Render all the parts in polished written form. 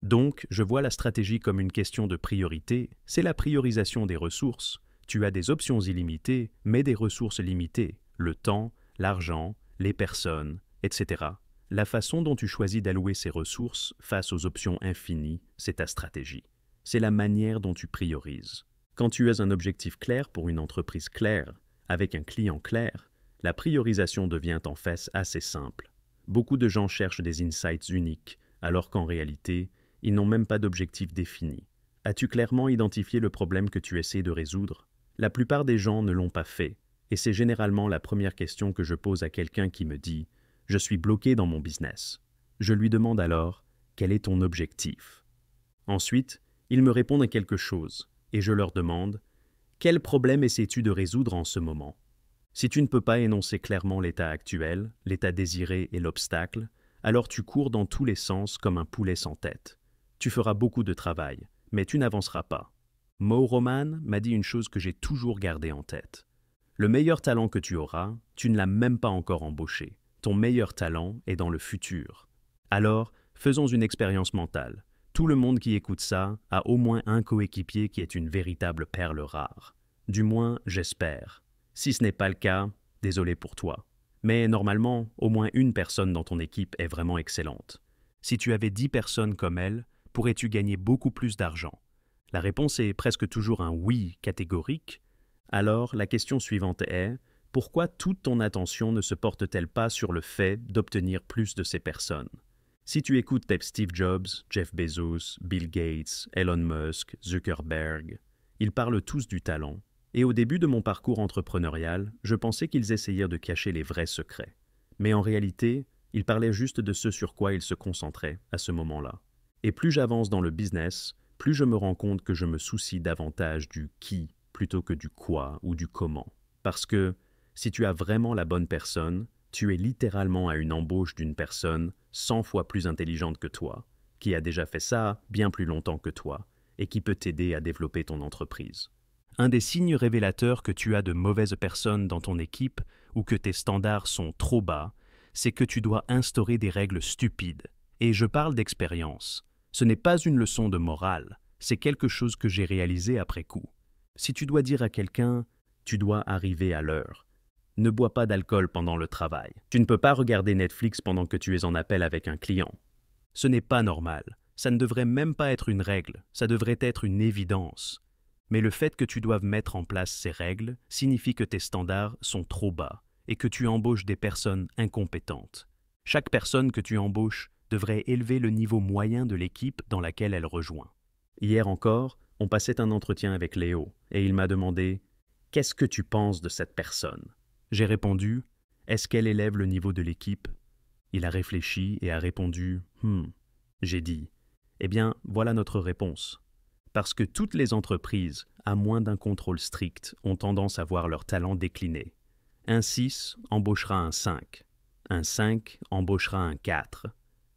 Donc, je vois la stratégie comme une question de priorité, c'est la priorisation des ressources. Tu as des options illimitées, mais des ressources limitées, le temps, l'argent, les personnes, etc. La façon dont tu choisis d'allouer ces ressources face aux options infinies, c'est ta stratégie. C'est la manière dont tu priorises. Quand tu as un objectif clair pour une entreprise claire, avec un client clair, la priorisation devient en fait assez simple. Beaucoup de gens cherchent des insights uniques, alors qu'en réalité, ils n'ont même pas d'objectif défini. As-tu clairement identifié le problème que tu essaies de résoudre? La plupart des gens ne l'ont pas fait, et c'est généralement la première question que je pose à quelqu'un qui me dit « Je suis bloqué dans mon business ». Je lui demande alors « Quel est ton objectif ?» Ensuite, ils me répondent à quelque chose, et je leur demande « Quel problème essaies-tu de résoudre en ce moment ?» Si tu ne peux pas énoncer clairement l'état actuel, l'état désiré et l'obstacle, alors tu cours dans tous les sens comme un poulet sans tête. Tu feras beaucoup de travail, mais tu n'avanceras pas. Mo Roman m'a dit une chose que j'ai toujours gardée en tête. Le meilleur talent que tu auras, tu ne l'as même pas encore embauché. Ton meilleur talent est dans le futur. Alors, faisons une expérience mentale. Tout le monde qui écoute ça a au moins un coéquipier qui est une véritable perle rare. Du moins, j'espère. Si ce n'est pas le cas, désolé pour toi. Mais normalement, au moins une personne dans ton équipe est vraiment excellente. Si tu avais 10 personnes comme elle, pourrais-tu gagner beaucoup plus d'argent? La réponse est presque toujours un oui catégorique. Alors, la question suivante est, pourquoi toute ton attention ne se porte-t-elle pas sur le fait d'obtenir plus de ces personnes? Si tu écoutes Steve Jobs, Jeff Bezos, Bill Gates, Elon Musk, Zuckerberg, ils parlent tous du talent. Et au début de mon parcours entrepreneurial, je pensais qu'ils essayèrent de cacher les vrais secrets. Mais en réalité, ils parlaient juste de ce sur quoi ils se concentraient à ce moment-là. Et plus j'avance dans le business, plus je me rends compte que je me soucie davantage du qui plutôt que du quoi ou du comment. Parce que si tu as vraiment la bonne personne, tu es littéralement à une embauche d'une personne 100 fois plus intelligente que toi, qui a déjà fait ça bien plus longtemps que toi, et qui peut t'aider à développer ton entreprise. Un des signes révélateurs que tu as de mauvaises personnes dans ton équipe ou que tes standards sont trop bas, c'est que tu dois instaurer des règles stupides. Et je parle d'expérience. Ce n'est pas une leçon de morale, c'est quelque chose que j'ai réalisé après coup. Si tu dois dire à quelqu'un « tu dois arriver à l'heure », ne bois pas d'alcool pendant le travail. Tu ne peux pas regarder Netflix pendant que tu es en appel avec un client. Ce n'est pas normal. Ça ne devrait même pas être une règle, ça devrait être une évidence. Mais le fait que tu doives mettre en place ces règles signifie que tes standards sont trop bas et que tu embauches des personnes incompétentes. Chaque personne que tu embauches devrait élever le niveau moyen de l'équipe dans laquelle elle rejoint. Hier encore, on passait un entretien avec Léo et il m'a demandé « Qu'est-ce que tu penses de cette personne ?» J'ai répondu « Est-ce qu'elle élève le niveau de l'équipe ?» Il a réfléchi et a répondu « J'ai dit « Eh bien, voilà notre réponse. » Parce que toutes les entreprises, à moins d'un contrôle strict, ont tendance à voir leur talent décliner. Un 6 embauchera un 5. Un 5 embauchera un 4.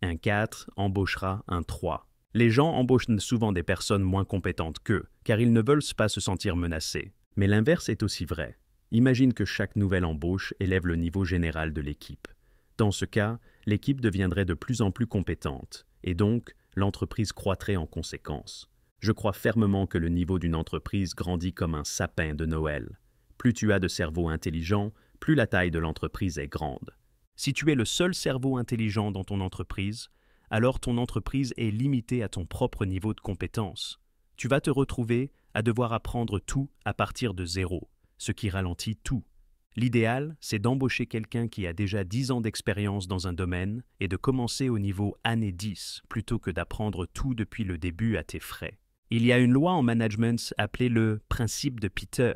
Un 4 embauchera un 3. Les gens embauchent souvent des personnes moins compétentes qu'eux, car ils ne veulent pas se sentir menacés. Mais l'inverse est aussi vrai. Imagine que chaque nouvelle embauche élève le niveau général de l'équipe. Dans ce cas, l'équipe deviendrait de plus en plus compétente, et donc l'entreprise croîtrait en conséquence. Je crois fermement que le niveau d'une entreprise grandit comme un sapin de Noël. Plus tu as de cerveaux intelligents, plus la taille de l'entreprise est grande. Si tu es le seul cerveau intelligent dans ton entreprise, alors ton entreprise est limitée à ton propre niveau de compétence. Tu vas te retrouver à devoir apprendre tout à partir de zéro, ce qui ralentit tout. L'idéal, c'est d'embaucher quelqu'un qui a déjà 10 ans d'expérience dans un domaine et de commencer au niveau année 10 plutôt que d'apprendre tout depuis le début à tes frais. Il y a une loi en management appelée le principe de Peter,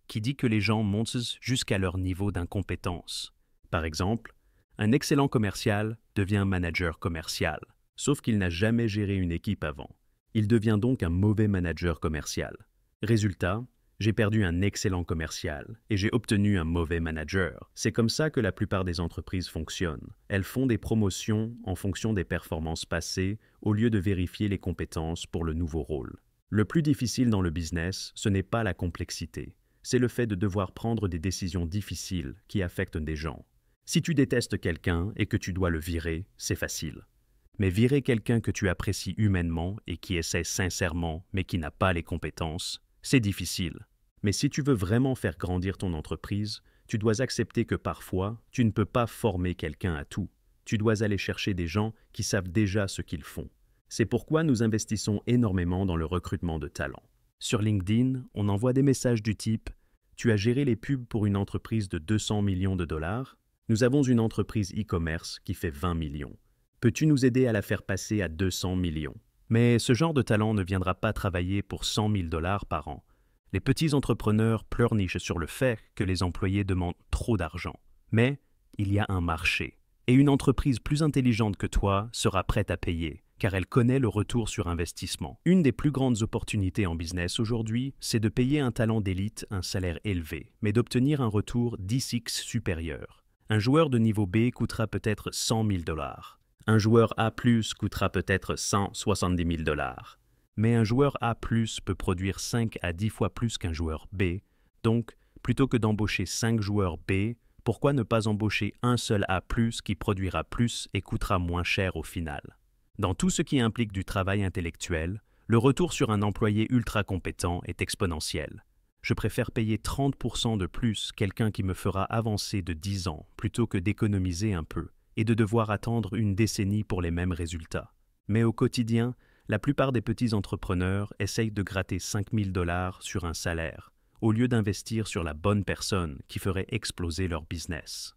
qui dit que les gens montent jusqu'à leur niveau d'incompétence. Par exemple, un excellent commercial devient manager commercial, sauf qu'il n'a jamais géré une équipe avant. Il devient donc un mauvais manager commercial. Résultat, j'ai perdu un excellent commercial et j'ai obtenu un mauvais manager. C'est comme ça que la plupart des entreprises fonctionnent. Elles font des promotions en fonction des performances passées au lieu de vérifier les compétences pour le nouveau rôle. Le plus difficile dans le business, ce n'est pas la complexité. C'est le fait de devoir prendre des décisions difficiles qui affectent des gens. Si tu détestes quelqu'un et que tu dois le virer, c'est facile. Mais virer quelqu'un que tu apprécies humainement et qui essaie sincèrement mais qui n'a pas les compétences, c'est difficile. Mais si tu veux vraiment faire grandir ton entreprise, tu dois accepter que parfois, tu ne peux pas former quelqu'un à tout. Tu dois aller chercher des gens qui savent déjà ce qu'ils font. C'est pourquoi nous investissons énormément dans le recrutement de talents. Sur LinkedIn, on envoie des messages du type « Tu as géré les pubs pour une entreprise de 200 millions de dollars? Nous avons une entreprise e-commerce qui fait 20 millions. Peux-tu nous aider à la faire passer à 200 millions ?» Mais ce genre de talent ne viendra pas travailler pour 100 000 dollars par an. Les petits entrepreneurs pleurnichent sur le fait que les employés demandent trop d'argent. Mais il y a un marché. Et une entreprise plus intelligente que toi sera prête à payer, car elle connaît le retour sur investissement. Une des plus grandes opportunités en business aujourd'hui, c'est de payer un talent d'élite un salaire élevé, mais d'obtenir un retour 10x supérieur. Un joueur de niveau B coûtera peut-être 100 000 dollars. Un joueur A+, coûtera peut-être 170 000 dollars. Mais un joueur A+, peut produire 5 à 10 fois plus qu'un joueur B. Donc, plutôt que d'embaucher 5 joueurs B, pourquoi ne pas embaucher un seul A+, qui produira plus et coûtera moins cher au final? Dans tout ce qui implique du travail intellectuel, le retour sur un employé ultra compétent est exponentiel. Je préfère payer 30% de plus quelqu'un qui me fera avancer de 10 ans plutôt que d'économiser un peu et de devoir attendre une décennie pour les mêmes résultats. Mais au quotidien, la plupart des petits entrepreneurs essayent de gratter 5 000 dollars sur un salaire, au lieu d'investir sur la bonne personne qui ferait exploser leur business.